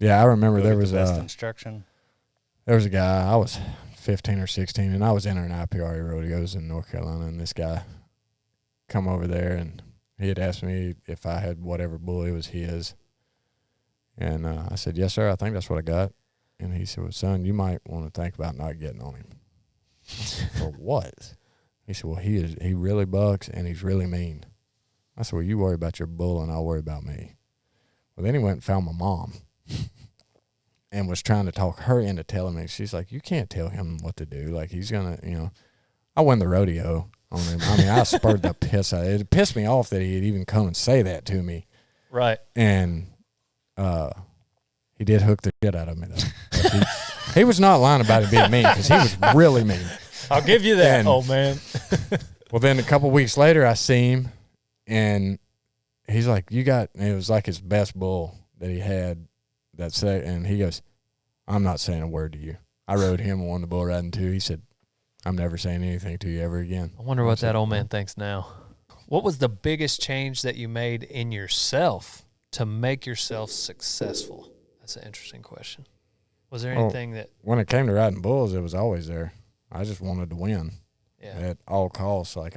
Yeah, I remember there was the best instruction. There was a guy, I was 15 or 16, and I was entering IPRA rodeos in North Carolina, and this guy come over there, and he had asked me if I had whatever bull, it was his. And I said, yes, sir, I think that's what I got. And he said, well, son, you might want to think about not getting on him. I said, for what? He said, well, he really bucks, and he's really mean. I said, well, you worry about your bull, and I'll worry about me. Well, then he went and found my mom and was trying to talk her into telling me. She's like, you can't tell him what to do. Like, he's going to, I won the rodeo on him. I mean, I spurred the piss out of it. It pissed me off that he had even come and say that to me. Right. And he did hook the shit out of me, though. He was not lying about it being mean, because he was really mean. I'll give you that, old man. Well, then a couple weeks later, I see him, and he's like, and it was like his best bull that he had. And he goes, I'm not saying a word to you. I rode him and won the bull riding too. He said, I'm never saying anything to you ever again. I wonder what that old man thinks now. What was the biggest change that you made in yourself to make yourself successful? That's an interesting question. Was there anything that... When it came to riding bulls, it was always there. I just wanted to win at all costs. Like,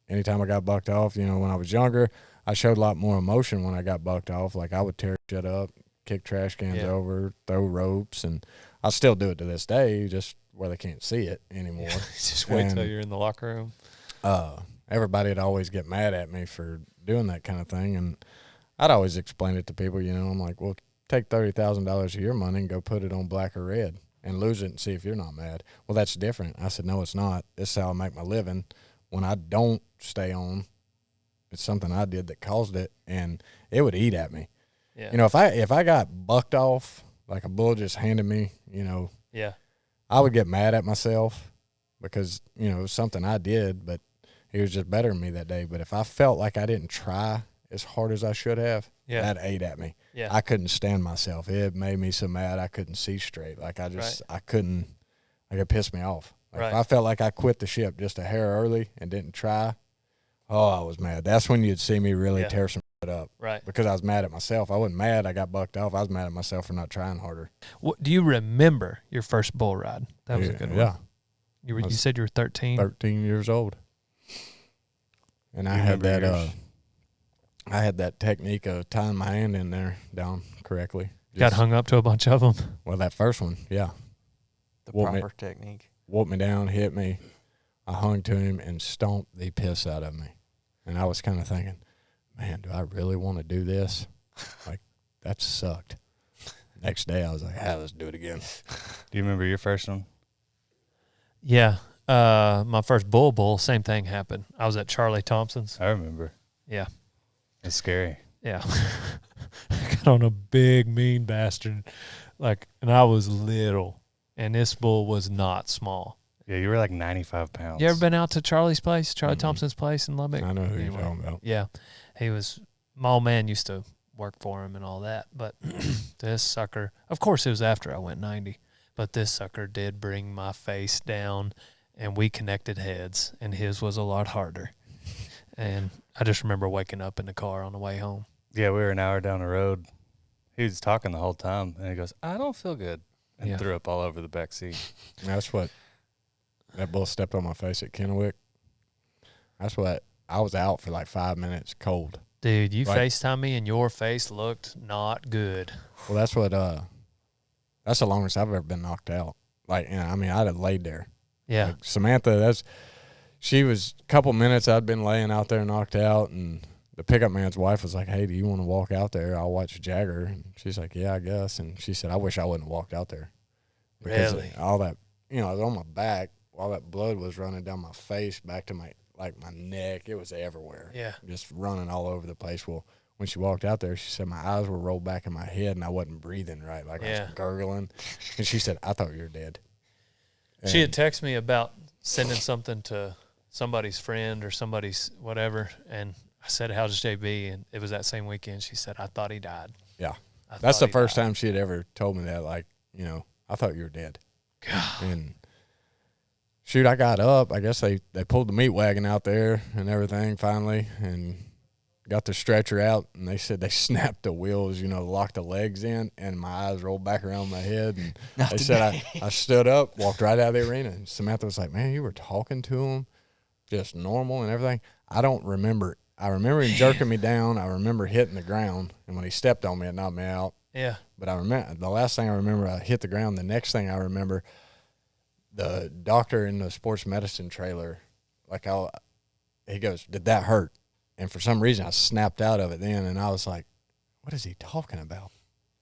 anytime I got bucked off, when I was younger, I showed a lot more emotion when I got bucked off. Like, I would tear shit up, kick trash cans over, throw ropes, and I still do it to this day, just where they can't see it anymore. Just wait till you're in the locker room. Everybody would always get mad at me for doing that kind of thing, and I'd always explain it to people. I'm like, well, take $30,000 of your money and go put it on black or red and lose it and see if you're not mad. Well, that's different. I said, no, it's not. This is how I make my living. When I don't stay on, it's something I did that caused it, and it would eat at me. Yeah. If I got bucked off, like a bull just handed me, I would get mad at myself because, it was something I did, but he was just better than me that day. But if I felt like I didn't try as hard as I should have, that ate at me. Yeah. I couldn't stand myself. It made me so mad I couldn't see straight. Like, I couldn't, like, it pissed me off. Like, if I felt like I quit the ship just a hair early and didn't try, I was mad. That's when you'd see me really tear some shit up. Right. Because I was mad at myself. I wasn't mad I got bucked off. I was mad at myself for not trying harder. What, do you remember your first bull ride? That was a good one. Yeah. You said you were 13? 13 years old. And I had that technique of tying my hand in there down correctly. Got hung up to a bunch of them? Well, that first one, yeah. The proper technique. Whooped me down, hit me. I hung to him and stomped the piss out of me. And I was kind of thinking, man, do I really want to do this? Like, that sucked. Next day, I was like, let's do it again. Do you remember your first one? Yeah. My first bull, same thing happened. I was at Charlie Thompson's. I remember. Yeah. It's scary. Yeah. I got on a big, mean bastard. And I was little. And this bull was not small. Yeah, you were like 95 pounds. You ever been out to Charlie's place, Charlie Thompson's place in Lubbock? I know who you're talking about. Yeah. My old man used to work for him and all that. But this sucker, of course it was after I went 90, but this sucker did bring my face down, and we connected heads, and his was a lot harder. And I just remember waking up in the car on the way home. Yeah, we were an hour down the road. He was talking the whole time, and he goes, I don't feel good, and threw up all over the back seat. That's what that bull stepped on my face at Kennewick. That's what I was out for like 5 minutes cold. Dude, you FaceTime me, and your face looked not good. Well, that's the longest I've ever been knocked out. I'd have laid there. Yeah. Like Samantha, she was a couple minutes I'd been laying out there knocked out, and the pickup man's wife was like, hey, do you want to walk out there? I'll watch Jagger. And she's like, yeah, I guess. And she said, I wish I wouldn't have walked out there. Because really? All that, I was on my back. All that blood was running down my face, back to my neck. It was everywhere. Yeah. Just running all over the place. Well, when she walked out there, she said my eyes were rolled back in my head and I wasn't breathing right. I was gurgling. And she said, I thought you were dead. And she had texted me about sending something to somebody's friend or somebody's whatever, and I said, how's JB? And it was that same weekend. She said, I thought he died. Yeah. That's the first time she had ever told me that, I thought you were dead. God. And shoot, I got up. I guess they pulled the meat wagon out there and everything finally and got the stretcher out, and they said they snapped the wheels, locked the legs in, and my eyes rolled back around my head. And they said I stood up, walked right out of the arena, and Samantha was like, man, you were talking to him just normal and everything. I don't remember. I remember him jerking me down. I remember hitting the ground, and when he stepped on me, it knocked me out. Yeah. But I remember the last thing I remember, I hit the ground. The next thing I remember, the doctor in the sports medicine trailer, he goes, did that hurt? And for some reason, I snapped out of it then, and I was like, what is he talking about?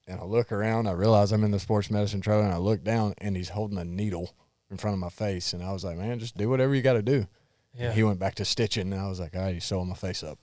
And I look around, I realize I'm in the sports medicine trailer, and I look down, and he's holding a needle in front of my face. And I was like, man, just do whatever you got to do. Yeah. And he went back to stitching, and I was like, all right, he's sewing my face up.